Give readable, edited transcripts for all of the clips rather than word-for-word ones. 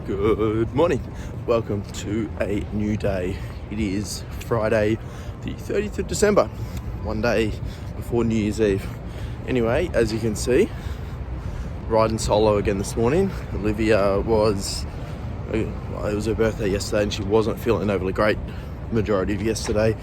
Good morning. Welcome to a new day. It is Friday, the 30th of December, one day before New Year's Eve. Anyway, as you can see, riding solo again this morning. Olivia it was her birthday yesterday and she wasn't feeling overly great majority of yesterday.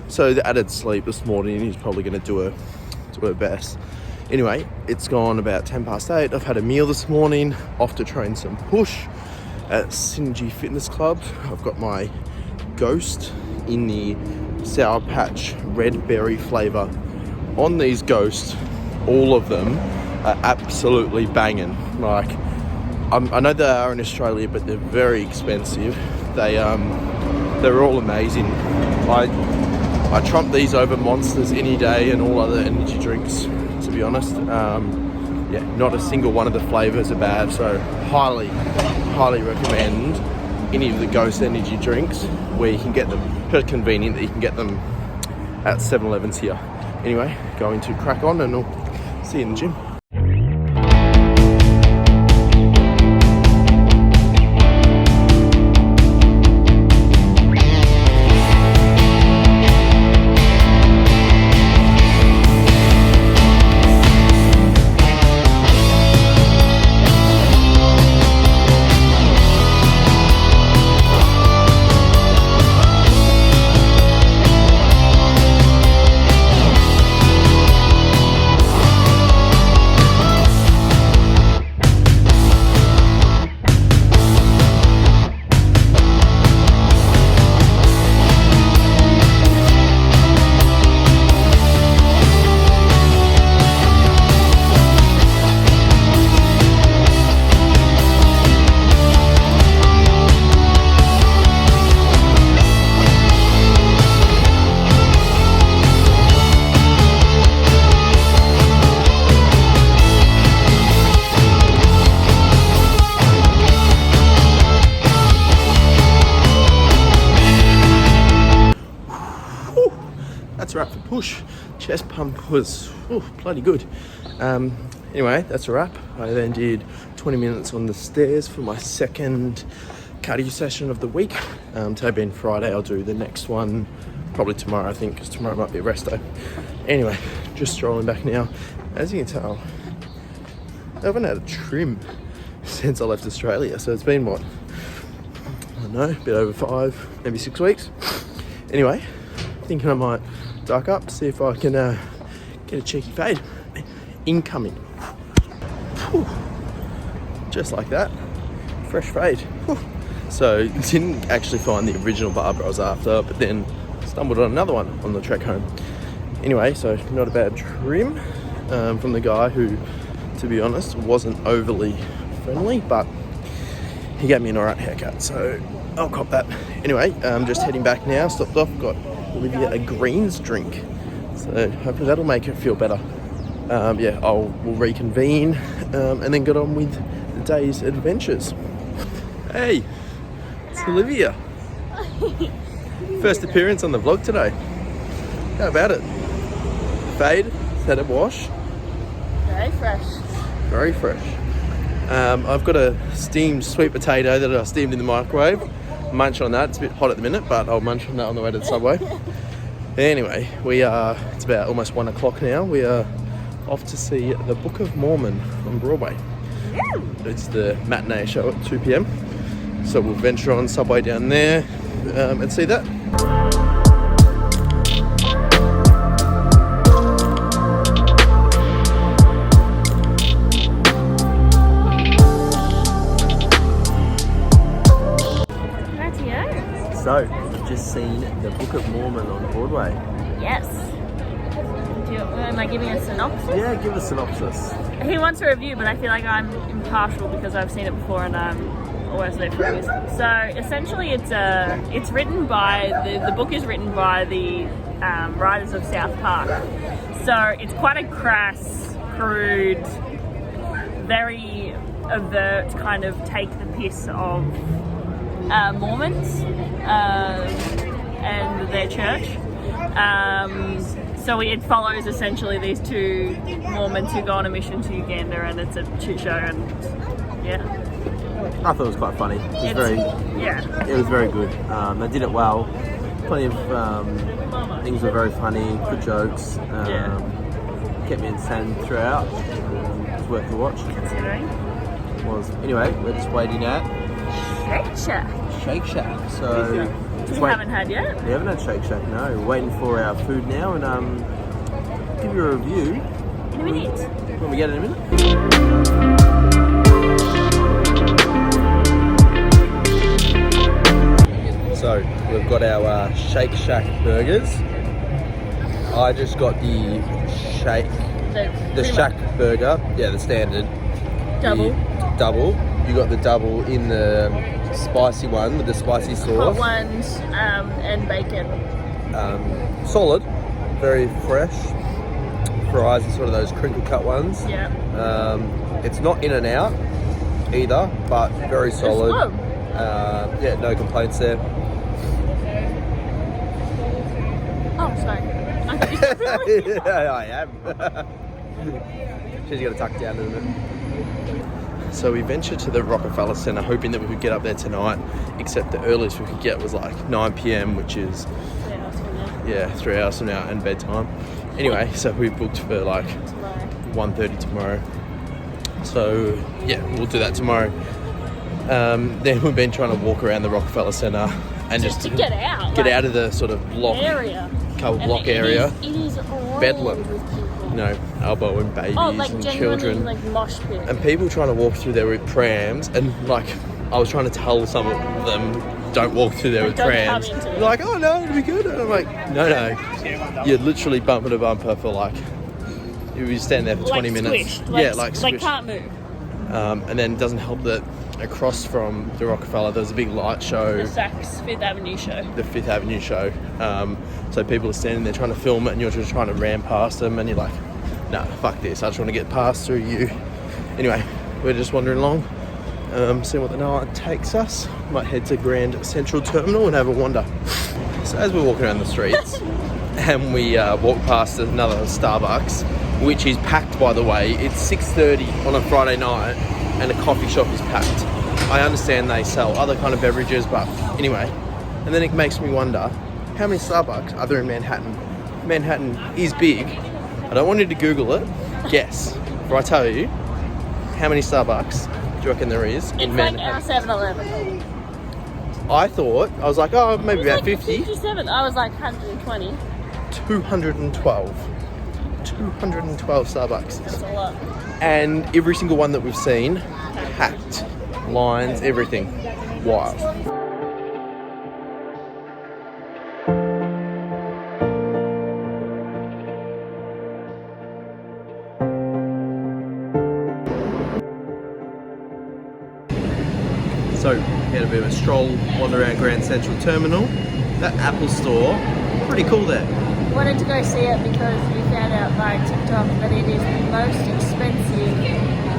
So the added sleep this morning is probably going to do her best. Anyway, it's gone about 10 past 8. I've had a meal this morning, off to train some push at Synergy Fitness Club. I've got my Ghost in the Sour Patch red berry flavour. On these Ghosts, all of them are absolutely banging. Like, I know they are in Australia, but they're very expensive. They're all amazing. I trump these over Monsters any day and all other energy drinks, to be honest. Not a single one of the flavours are bad, so highly recommend any of the Ghost energy drinks where you can get them. It's convenient that you can get them at 7-Elevens here. Anyway, going to crack on and I'll see you in the gym. That's a wrap for push. Chest pump was bloody good. Anyway, that's a wrap. I then did 20 minutes on the stairs for my second cardio session of the week. Today being Friday, I'll do the next one probably tomorrow, I think, because tomorrow might be a rest day. Anyway, just strolling back now. As you can tell, I haven't had a trim since I left Australia, so it's been what? I don't know, a bit over 5, maybe 6 weeks. Anyway, thinking I might duck up, see if I can get a cheeky fade. Incoming. Whew. Just like that. Fresh fade. Whew. So didn't actually find the original barber I was after, but then stumbled on another one on the trek home. Anyway, so not a bad trim from the guy who, to be honest, wasn't overly friendly, but he gave me an alright haircut, so I'll cop that. Anyway, just heading back now, stopped off, got Olivia a greens drink, so hopefully that'll make her feel better. We'll reconvene and then get on with the day's adventures. Hey, it's Olivia. First appearance on the vlog today. How about it? Fade, had a wash. Very fresh. Very fresh. I've got a steamed sweet potato that I steamed in the microwave. Munch on that. It's a bit hot at the minute, but I'll munch on that on the way to the subway. Anyway, it's about almost 1 o'clock now. We are off to see the Book of Mormon on Broadway. It's the matinee show at 2 p.m. So we'll venture on subway down there and see that. So, we've just seen the Book of Mormon on Broadway. Yes. Am I giving a synopsis? Yeah, give a synopsis. He wants a review, but I feel like I'm impartial because I've seen it before and I'm always there for a reason. So essentially, it's written by the book is written by the writers of South Park. So it's quite a crass, crude, very overt kind of take the piss of Mormons and their church. So it follows essentially these two Mormons who go on a mission to Uganda, and it's a shit show, and yeah. I thought it was quite funny. It was very good. They did it well. Plenty of things were very funny, good jokes. Kept me entertained throughout. It was worth the watch. Considering. Anyway, we're just waiting at Shake Shack. So we haven't had yet. We haven't had Shake Shack. No, we're waiting for our food now, and give you a review in a minute. When we get it in a minute. So we've got our Shake Shack burgers. I just got the Shack burger. Yeah, the standard. Double. You got the double in the spicy one with the spicy sauce. Hot ones and bacon. Solid, very fresh. Fries are sort of those crinkle cut ones. Yeah. It's not in and out either, but very solid. It's no complaints there. Oh, sorry. Yeah, I am. She's got to tuck down in a minute. So we ventured to the Rockefeller Center hoping that we could get up there tonight, except the earliest we could get was like 9 p.m, which is 3 hours from now and bedtime. Anyway, so we booked for like 1:30 tomorrow. So yeah, we'll do that tomorrow. Then we've been trying to walk around the Rockefeller Center and just to get out of the sort of block area. It is bedlam. You know, elbowing babies and children, like mosh pit. And people trying to walk through there with prams, and like I was trying to tell some of them, don't walk through there with prams. They're like, oh no, it'll be good. And I'm like, no, you're literally bumper to bumper for like, you stand there for 20 minutes. Squished. Like can't move. And then it doesn't help that across from the Rockefeller there's a big light show. The Saks Fifth Avenue show. The Fifth Avenue show. So people are standing there trying to film it, and you're just trying to ram past them, and you're like, nah, fuck this, I just want to get past through you. Anyway, we're just wandering along, seeing what the night takes us. Might head to Grand Central Terminal and have a wander. So as we're walking around the streets, and we walk past another Starbucks, which is packed, by the way. It's 6:30 on a Friday night, and a coffee shop is packed. I understand they sell other kind of beverages, but anyway. And then it makes me wonder, how many Starbucks are there in Manhattan? Manhattan is big. I don't want you to Google it. Guess. Before I tell you, how many Starbucks do you reckon there is in Manhattan? It's like our 7-Eleven. I was like, oh, maybe about 50. 57. I was like 120. 212. 212 Starbucks. That's a lot. And every single one that we've seen, packed. Lines, everything. Wild. So, we had a bit of a stroll, wander around Grand Central Terminal. That Apple store, pretty cool there. Wanted to go see it because we found out via TikTok that it is the most expensive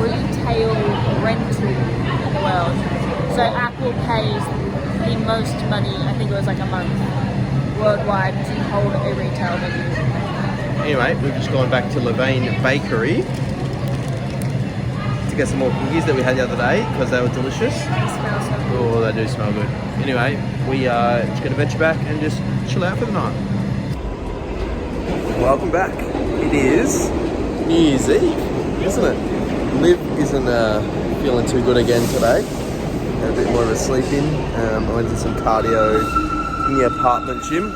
retail rental in the world. So Apple pays the most money, I think it was like a month, worldwide to hold a retail venue. Anyway, we've just gone back to Levain Bakery to get some more cookies that we had the other day because they were delicious. They smell so good. Oh, they do smell good. Anyway, we are just going to venture back and just chill out for the night. Welcome back. It is New Year's Eve, isn't it? Liv isn't feeling too good again today. Had a bit more of a sleep in. I went to some cardio in the apartment gym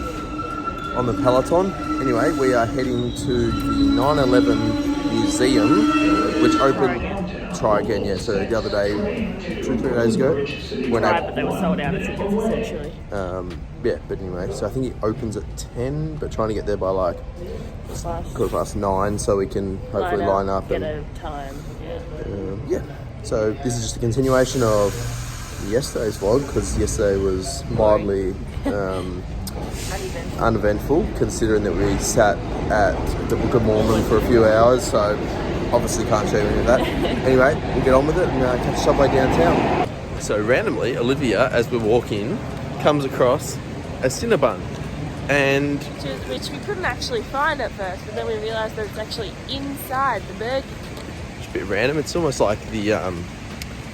on the Peloton. Anyway, we are heading to the 9/11 Museum, which opened. Try again, yeah. So the other day, 2-3 days ago, when but they were sold out of tickets essentially. Yeah, but anyway, so I think it opens at 10, but trying to get there by like 9:15, so we can hopefully line up get and a time. yeah. So this is just a continuation of yesterday's vlog because yesterday was mildly uneventful, considering that we sat at the Book of Mormon for a few hours. So. Obviously can't show you any of that. Anyway, we'll get on with it and catch a subway downtown. So randomly, Olivia, as we're walking, comes across a Cinnabon. And which we couldn't actually find at first, but then we realised that it's actually inside the burger. It's a bit random. It's almost like the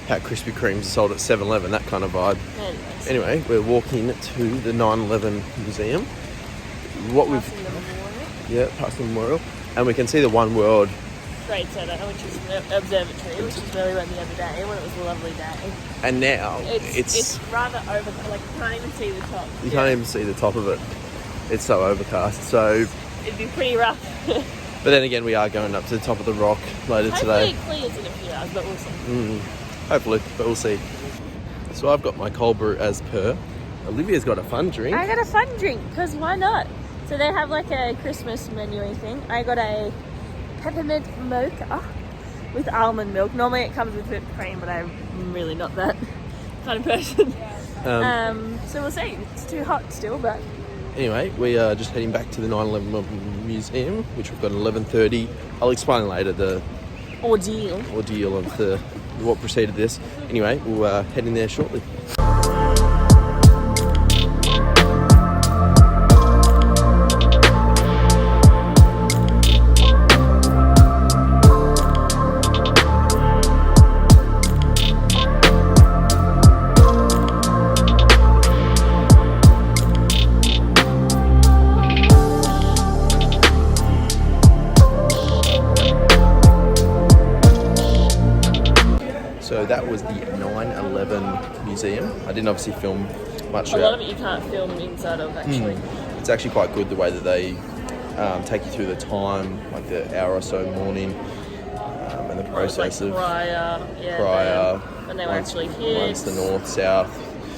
how Krispy Kremes are sold at 7-Eleven, that kind of vibe. Anyways. Anyway, we're walking to the 9/11 museum. What we've Passing the memorial. yeah, past the memorial, and we can see the One World. Trade Center, which is an observatory, which is where we went the other day when it was a lovely day. And now It's rather over, like you can't even see the top. you can't even see the top of it. It's so overcast. So, It'd be pretty rough. but then again, we are going up to the top of the rock later Hopefully today. it clears in a few hours, but we'll see. Hopefully, but we'll see. So I've got my cold brew as per. Olivia's got a fun drink. I got a fun drink, because why not? So they have like a Christmas menu thing. I got a peppermint mocha with almond milk. Normally it comes with whipped cream, but I'm really not that kind of person. So we'll see. It's too hot still, but... Anyway, we are just heading back to the 9/11 museum, which we've got at 11:30. I'll explain later the ordeal of what preceded this. Anyway, we'll head in there shortly. So that was the 9/11 museum. I didn't obviously film much. A lot of it you can't film inside of, actually. It's actually quite good the way that they take you through the time, like the hour or so morning, and the process like of prior, when they were actually hit. Once the north, south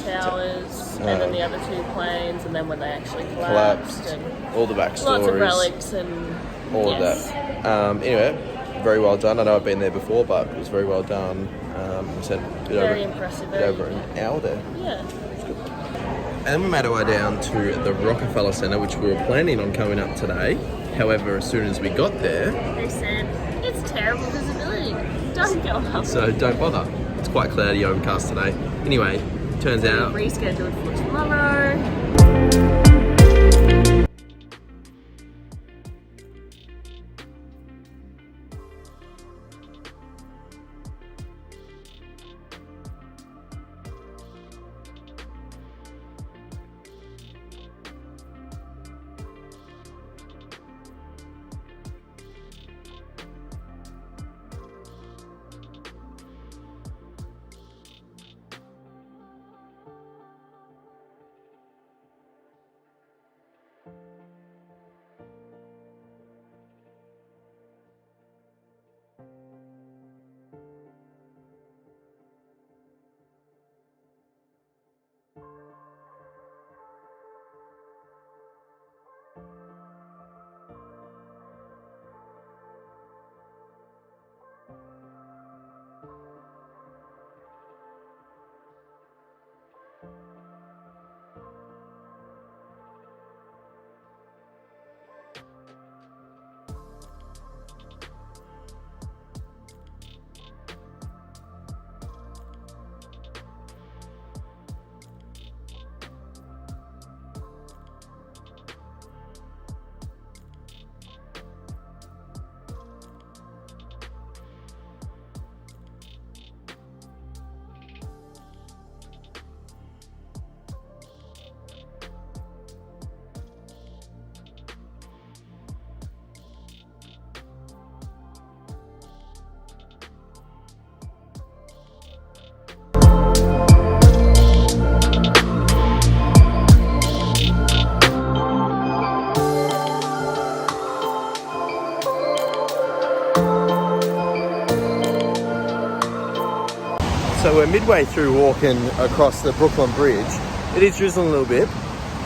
towers, and then the other two planes, and then when they actually collapsed, and all the backstories, lots of relics and all of that. Anyway, very well done. I know I've been there before, but it was very well done. We spent Very impressive. over an hour there. Yeah. And then we made our way down to the Rockefeller Center, which we were planning on coming up today. However, as soon as we got there, They said, it's terrible visibility. Don't go up. so don't bother. It's quite cloudy, overcast today. Anyway, turns out Rescheduled for tomorrow. So we're midway through walking across the Brooklyn Bridge. It is drizzling a little bit,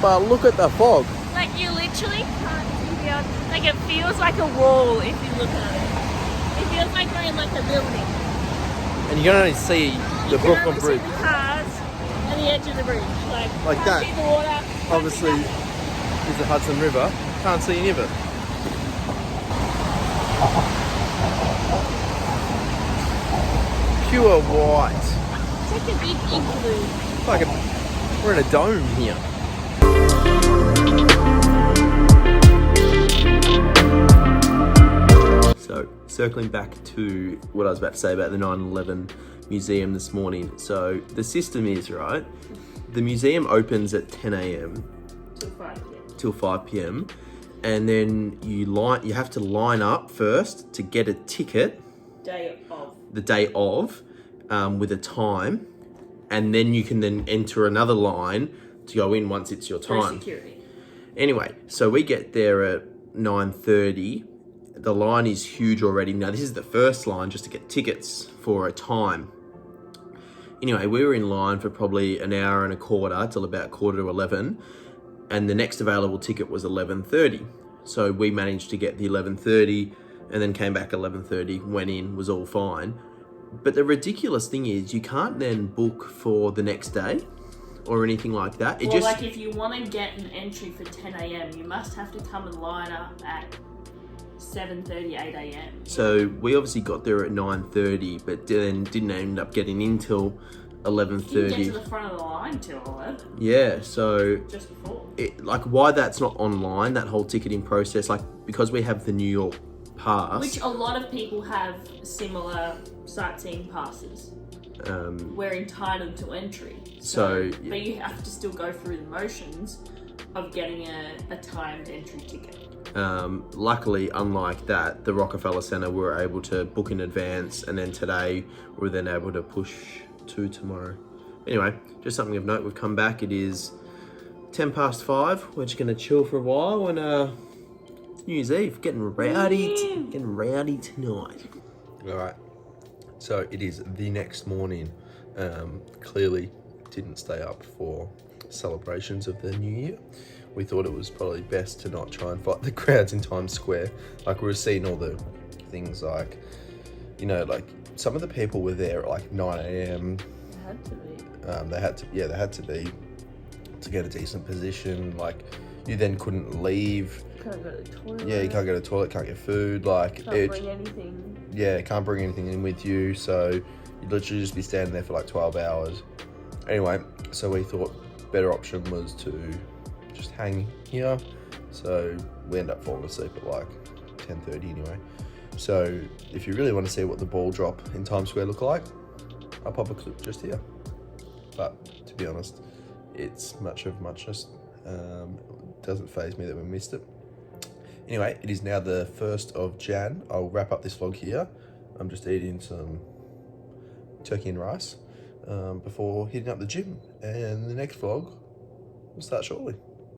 but look at the fog. Like you literally can't see beyond. Like it feels like a wall if you look at it. It feels like we're in like a building. And you can only see the Brooklyn You Bridge. can only see the cars and the edge of the bridge. Like can't that. See the water. Obviously, is the Hudson River. Can't see any of it. Pure white. It's like a big igloo. It's like we're in a dome here. So, circling back to what I was about to say about the 9/11 museum this morning. So the system is, right, the museum opens at 10 a.m. till 5 p.m. and then you have to line up first to get a ticket the day of with a time, and then you can then enter another line to go in once it's your time. For security. Anyway, so we get there at 9:30. The line is huge already. Now, this is the first line just to get tickets for a time. Anyway, we were in line for probably an hour and a quarter till about 10:45, and the next available ticket was 11:30. So we managed to get the 11:30 and then came back 11:30, went in, was all fine. But the ridiculous thing is you can't then book for the next day or anything like that. Like if you want to get an entry for 10 a.m, you must have to come and line up at 7:30, 8 a.m. So we obviously got there at 9:30, but then didn't end up getting in till 11:30. You didn't get to the front of the line till 11. Yeah, so just before. Why that's not online, that whole ticketing process, like because we have the New York pass, which a lot of people have similar sightseeing passes. We're entitled to entry. But you have to still go through the motions of getting a timed entry ticket. Luckily, unlike that, the Rockefeller Center we were able to book in advance, and then today we're then able to push to tomorrow. Anyway, just something of note, we've come back. It is 5:10. We're just gonna chill for a while, and New Year's Eve, getting rowdy tonight. All right, so it is the next morning. Clearly didn't stay up for celebrations of the New Year. We thought it was probably best to not try and fight the crowds in Times Square. Like, we were seeing all the things like, like some of the people were there at like 9 a.m. They had to be. They had to be to get a decent position. Like, you then couldn't leave. Can't go to the toilet. Yeah, you can't go to the toilet, can't get food. Like, can't bring anything. Yeah, can't bring anything in with you. So you'd literally just be standing there for like 12 hours. Anyway, so we thought better option was to just hang here. So we end up falling asleep at like 10:30 anyway. So if you really want to see what the ball drop in Times Square look like, I'll pop a clip just here. But to be honest, it's much of muchness. Doesn't faze me that we missed it. Anyway, it is now the 1st of Jan. I'll wrap up this vlog here. I'm just eating some turkey and rice before hitting up the gym. And the next vlog will start shortly.